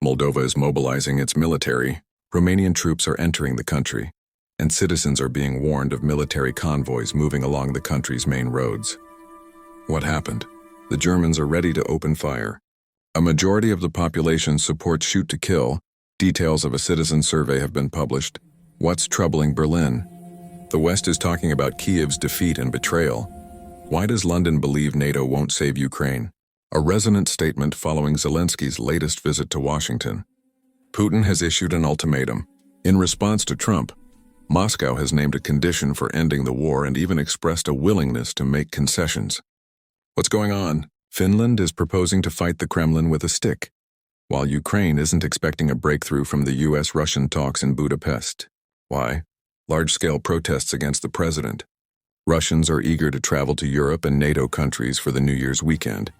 Moldova is mobilizing its military, Romanian troops are entering the country, and citizens are being warned of military convoys moving along the country's main roads. What happened? The Germans are ready to open fire. A majority of the population supports shoot to kill. Details of a citizen survey have been published. What's troubling Berlin? The West is talking about Kiev's defeat and betrayal. Why does London believe NATO won't save Ukraine? A resonant statement following Zelensky's latest visit to Washington. Putin has issued an ultimatum. In response to Trump, Moscow has named a condition for ending the war and even expressed a willingness to make concessions. What's going on? Finland is proposing to fight the Kremlin with a stick, while Ukraine isn't expecting a breakthrough from the US-Russian talks in Budapest. Why? Large-scale protests against the president. Russians are eager to travel to Europe and NATO countries for the New Year's weekend,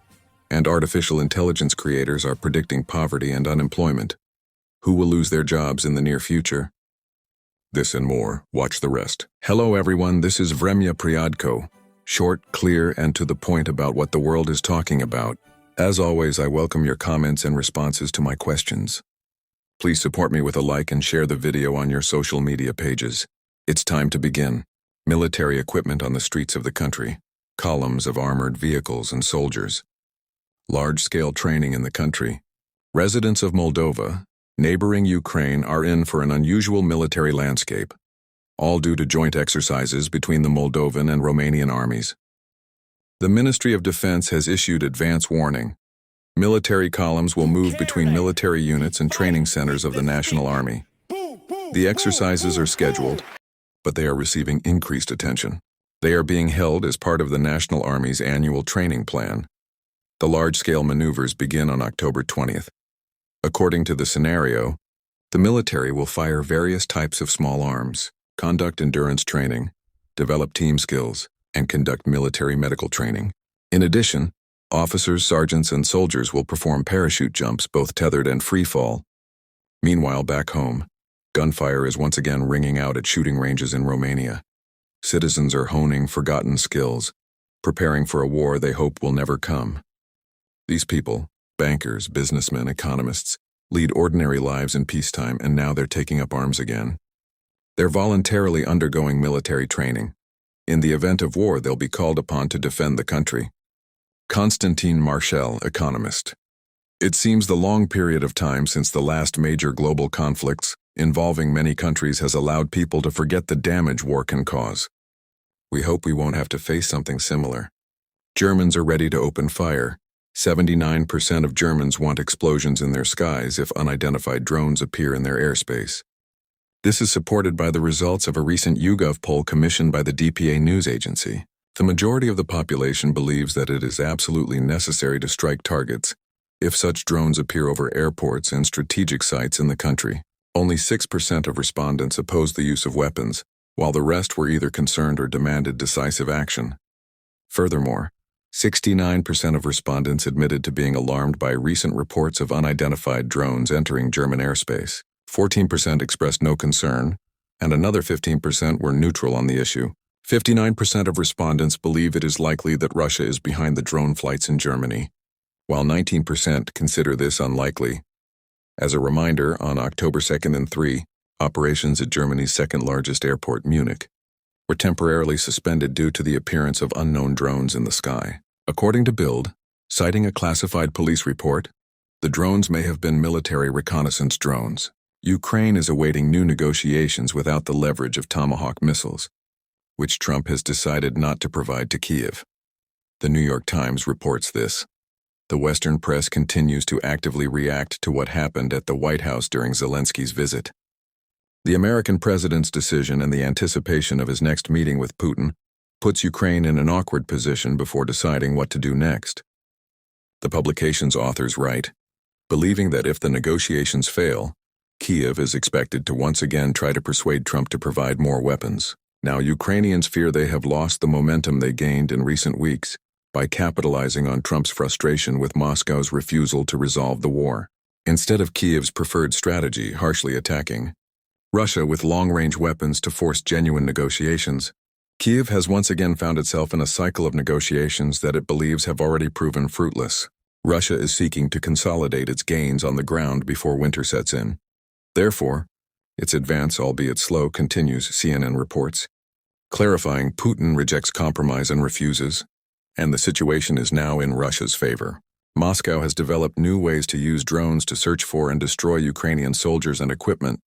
and artificial intelligence creators are predicting poverty and unemployment. Who will lose their jobs in the near future? This and more. Watch the rest. Hello everyone, this is Vremya Priadko. Short, clear, and to the point about what the world is talking about. As always, I welcome your comments and responses to my questions. Please support me with a like and share the video on your social media pages. It's time to begin. Military equipment on the streets of the country. Columns of armored vehicles and soldiers. Large-scale training in the country. Residents of Moldova, neighboring Ukraine, are in for an unusual military landscape, all due to joint exercises between the Moldovan and Romanian armies. The Ministry of Defense has issued advance warning. Military columns will move between military units and training centers of the National Army. The exercises are scheduled, but they are receiving increased attention. They are being held as part of the National Army's annual training plan. The large-scale maneuvers begin on October 20th. According to the scenario, the military will fire various types of small arms, conduct endurance training, develop team skills, and conduct military medical training. In addition, officers, sergeants, and soldiers will perform parachute jumps, both tethered and free fall. Meanwhile, back home, gunfire is once again ringing out at shooting ranges in Romania. Citizens are honing forgotten skills, preparing for a war they hope will never come. These people, bankers, businessmen, economists, lead ordinary lives in peacetime, and now they're taking up arms again. They're voluntarily undergoing military training. In the event of war, they'll be called upon to defend the country. Konstantin Marshall, economist. It seems the long period of time since the last major global conflicts involving many countries has allowed people to forget the damage war can cause. We hope we won't have to face something similar. Germans are ready to open fire. 79% of Germans want explosions in their skies if unidentified drones appear in their airspace. This is supported by the results of a recent YouGov poll commissioned by the DPA news agency. The majority of the population believes that it is absolutely necessary to strike targets if such drones appear over airports and strategic sites in the country. Only 6% of respondents opposed the use of weapons, while the rest were either concerned or demanded decisive action. Furthermore, 69% of respondents admitted to being alarmed by recent reports of unidentified drones entering German airspace. 14% expressed no concern, and another 15% were neutral on the issue. 59% of respondents believe it is likely that Russia is behind the drone flights in Germany, while 19% consider this unlikely. As a reminder, on October 2nd and 3, operations at Germany's second-largest airport, Munich, were temporarily suspended due to the appearance of unknown drones in the sky. According to Bild, citing a classified police report, the drones may have been military reconnaissance drones. Ukraine is awaiting new negotiations without the leverage of Tomahawk missiles, which Trump has decided not to provide to Kiev. The New York Times reports this. The Western press continues to actively react to what happened at the White House during Zelensky's visit. The American president's decision and the anticipation of his next meeting with Putin puts Ukraine in an awkward position before deciding what to do next. The publication's authors write, believing that if the negotiations fail, Kiev is expected to once again try to persuade Trump to provide more weapons. Now Ukrainians fear they have lost the momentum they gained in recent weeks by capitalizing on Trump's frustration with Moscow's refusal to resolve the war. Instead of Kiev's preferred strategy, harshly attacking Russia with long-range weapons to force genuine negotiations, Kiev has once again found itself in a cycle of negotiations that it believes have already proven fruitless. Russia is seeking to consolidate its gains on the ground before winter sets in. Therefore, its advance, albeit slow, continues, CNN reports, clarifying Putin rejects compromise and refuses, and the situation is now in Russia's favor. Moscow has developed new ways to use drones to search for and destroy Ukrainian soldiers and equipment,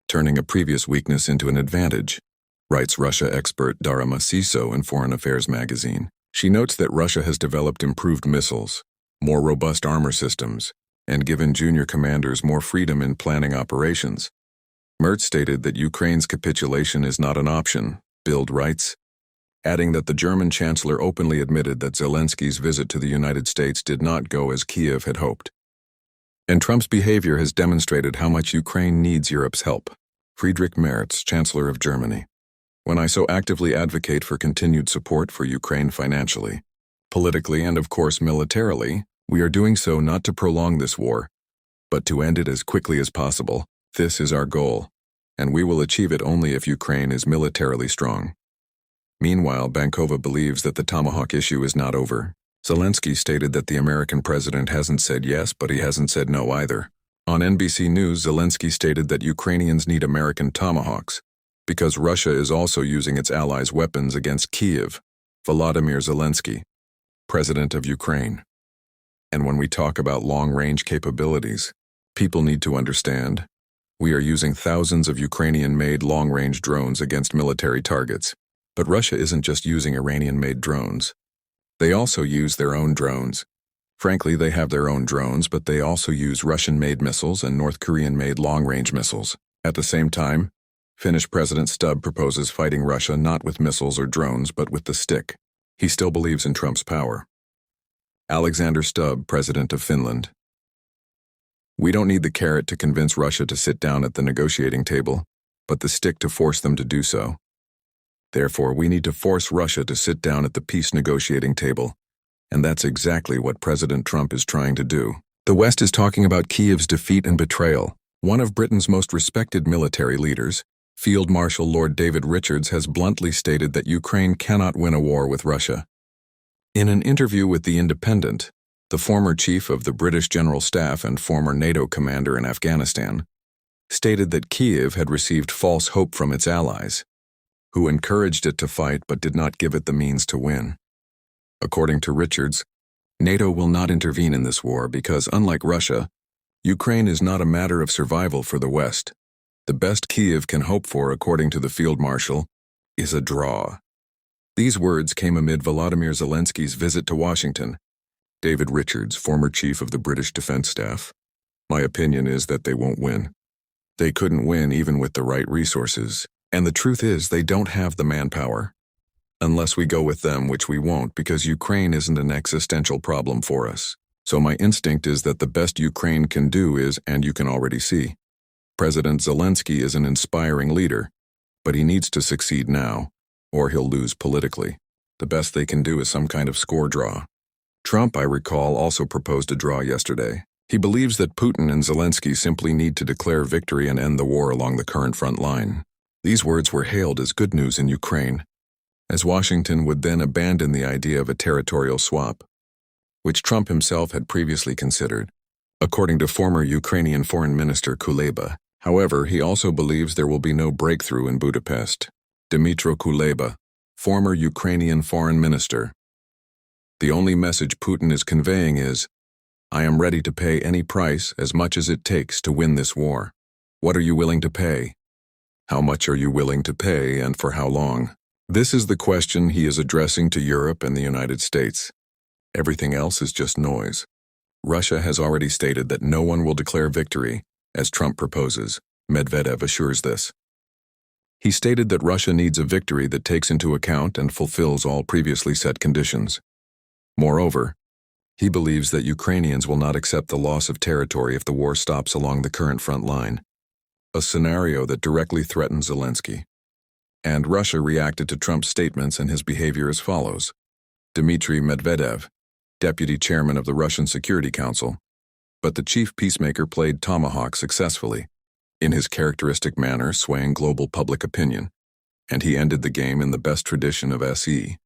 turning a previous weakness into an advantage, writes Russia expert Darama Siso in Foreign Affairs magazine. She notes that Russia has developed improved missiles, more robust armor systems, and given junior commanders more freedom in planning operations. Merz stated that Ukraine's capitulation is not an option, Bild writes, adding that the German chancellor openly admitted that Zelensky's visit to the United States did not go as Kiev had hoped. And Trump's behavior has demonstrated how much Ukraine needs Europe's help. Friedrich Merz, Chancellor of Germany. When I so actively advocate for continued support for Ukraine financially, politically, and of course militarily, we are doing so not to prolong this war, but to end it as quickly as possible. This is our goal, and we will achieve it only if Ukraine is militarily strong. Meanwhile, Bankova believes that the Tomahawk issue is not over. Zelensky stated that the American president hasn't said yes, but he hasn't said no either. On NBC News, Zelensky stated that Ukrainians need American Tomahawks because Russia is also using its allies' weapons against Kiev. Volodymyr Zelensky, president of Ukraine. And when we talk about long-range capabilities, people need to understand, we are using thousands of Ukrainian-made long-range drones against military targets. But Russia isn't just using Iranian-made drones. They also use their own drones. Frankly, they have their own drones, but they also use Russian-made missiles and North Korean-made long-range missiles. At the same time, Finnish President Stubb proposes fighting Russia not with missiles or drones, but with the stick. He still believes in Trump's power. Alexander Stubb, President of Finland. We don't need the carrot to convince Russia to sit down at the negotiating table, but the stick to force them to do so. Therefore, we need to force Russia to sit down at the peace negotiating table, and that's exactly what President Trump is trying to do. The West is talking about Kiev's defeat and betrayal. One of Britain's most respected military leaders, Field Marshal Lord David Richards, has bluntly stated that Ukraine cannot win a war with Russia. In an interview with The Independent, the former chief of the British General Staff and former NATO commander in Afghanistan stated that Kiev had received false hope from its allies, who encouraged it to fight but did not give it the means to win. According to Richards, NATO will not intervene in this war because, unlike Russia, Ukraine is not a matter of survival for the West. The best Kiev can hope for, according to the Field Marshal, is a draw. These words came amid Volodymyr Zelensky's visit to Washington. David Richards, former chief of the British Defense Staff. My opinion is that they won't win. They couldn't win even with the right resources. And the truth is, they don't have the manpower. Unless we go with them, which we won't, because Ukraine isn't an existential problem for us. So my instinct is that the best Ukraine can do is, and you can already see, President Zelensky is an inspiring leader, but he needs to succeed now, or he'll lose politically. The best they can do is some kind of score draw. Trump, I recall, also proposed a draw yesterday. He believes that Putin and Zelensky simply need to declare victory and end the war along the current front line. These words were hailed as good news in Ukraine, as Washington would then abandon the idea of a territorial swap, which Trump himself had previously considered, according to former Ukrainian Foreign Minister Kuleba. However, he also believes there will be no breakthrough in Budapest. Dmytro Kuleba, former Ukrainian Foreign Minister. The only message Putin is conveying is, I am ready to pay any price, as much as it takes, to win this war. What are you willing to pay? How much are you willing to pay, and for how long? This is the question he is addressing to Europe and the United States. Everything else is just noise. Russia has already stated that no one will declare victory, as Trump proposes. Medvedev assures this. He stated that Russia needs a victory that takes into account and fulfills all previously set conditions. Moreover, he believes that Ukrainians will not accept the loss of territory if the war stops along the current front line, a scenario that directly threatens Zelensky. And Russia reacted to Trump's statements and his behavior as follows. Dmitry Medvedev, deputy chairman of the Russian Security Council, but the chief peacemaker played Tomahawk successfully, in his characteristic manner swaying global public opinion, and he ended the game in the best tradition of SE.